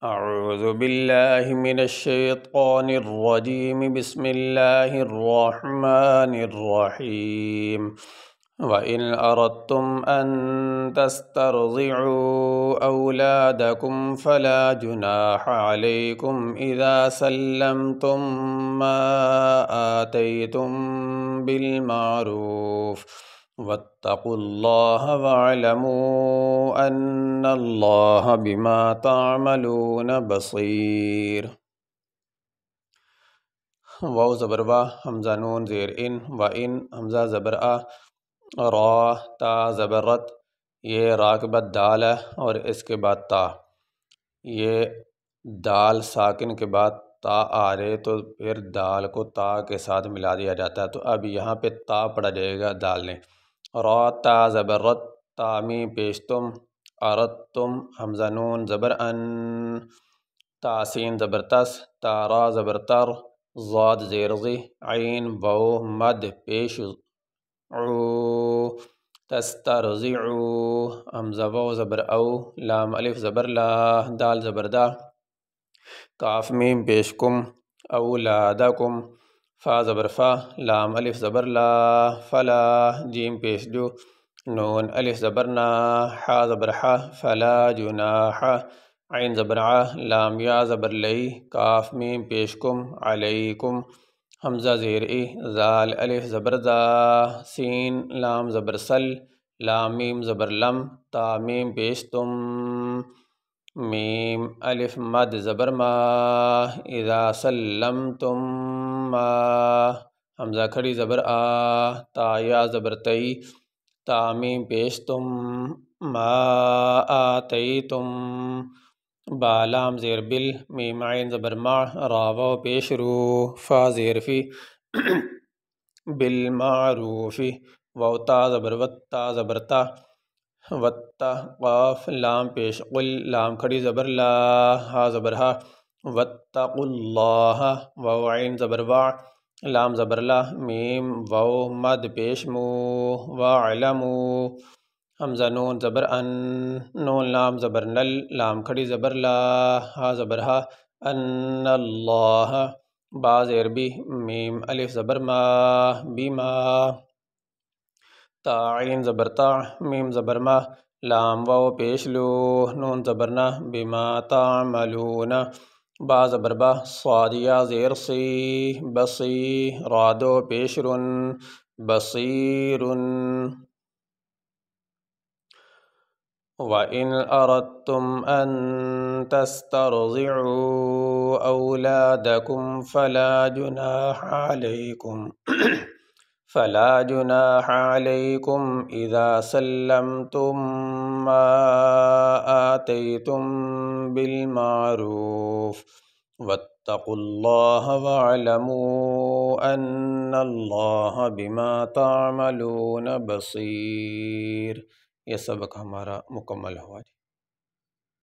اعوذ باللہ من الشیطان الرجیم بسم اللہ الرحمن الرحیم وَإِنْ أَرَدْتُمْ أَن تَسْتَرْضِعُوا أَوْلَادَكُمْ فَلَا جُنَاحَ عَلَيْكُمْ إِذَا سَلَّمْتُم مَّا آتَيْتُم بِالْمَعْرُوفِ وَاتَّقُوا اللَّهَ وَاعْلَمُوا أَنَّ اللَّهَ بِمَا تَعْمَلُونَ بَصِيرٌ۔ واو زبر وا، حمزہ نون زیر ان، وَإِن حمزہ زبر آ، را تا زبر رت، یہ را کے بعد دال ہے اور اس کے بعد تا، یہ دال ساکن کے بعد تا آ رہے تو پھر دال کو تا کے ساتھ ملا دیا جاتا ہے، تو اب یہاں پہ تا پڑھا جائے گا دال نے۔ را تا زبر رت، تا میم پیش تم، ارتم حمزہ نون زبر ان، تا سین زبر تس، تا را زبر تر، ضاد زیر ضی، عین واو مد پیش عو، تسترضعوا حمزہ واو زبر او، لام الف زبر لا، دال زبر دا، کاف میم پیش کم، اولادکم، فا زبر فا، لام الف زبر لا، فلا، جیم پیش جو، نون الف زبر نا، حا زبر حا، فلا جناح، عین زبر ع، لام یا زبر لئی، کاف میم پیش کم، علیکم، حمزہ زیر ای، زال الف زبر دا، سین لام زبر سل، لام میم زبر لم، تا میم پیش تم، میم الف مد زبر ما، اذا سلمتم ما، حمزہ کھڑی زبر آ، تا یا زبر تئی، تا میم پیش تم، ما آتیتم، با لام زیر بل، میم عین زبر مع، را واو پیش رو، فا زیر فی، بالمعروف، واو تا زبر وت، تا زبر تا، وتا، قاف لام پیش قل، لام کھڑی زبر لا، ہا زبر ہا، واتقوا اللہ، واو عین زبر وا، لام زبر لا، میم واو مد پیش مو، واعلموا، حمزہ نون زبر ان، نون لام زبر نل، لام کھڑی زبر لا، ہا زبر ہا، ان اللہ، با زیر بی، میم الف زبر ما، بما، تا عین زبر تا، میم زبر ما، لام واو پیش لو، نون زبر نا، بما تعملون، با زبر با، صاد یا زیر سی، بصی، را دو پیش رن، بصیر۔ وَإِنْ أَرَدْتُمْ أَن تَسْتَرْضِعُوا أَوْلَادَكُمْ فَلَا جُنَاحَ عَلَيْكُمْ إِذَا سَلَّمْتُم مَّا آتَيْتُم بِالْمَعْرُوفِ وَاتَّقُوا اللَّهَ وَاعْلَمُوا أَنَّ اللَّهَ بِمَا تَعْمَلُونَ بَصِيرٌ۔ یہ سبق ہمارا مکمل ہوا جی۔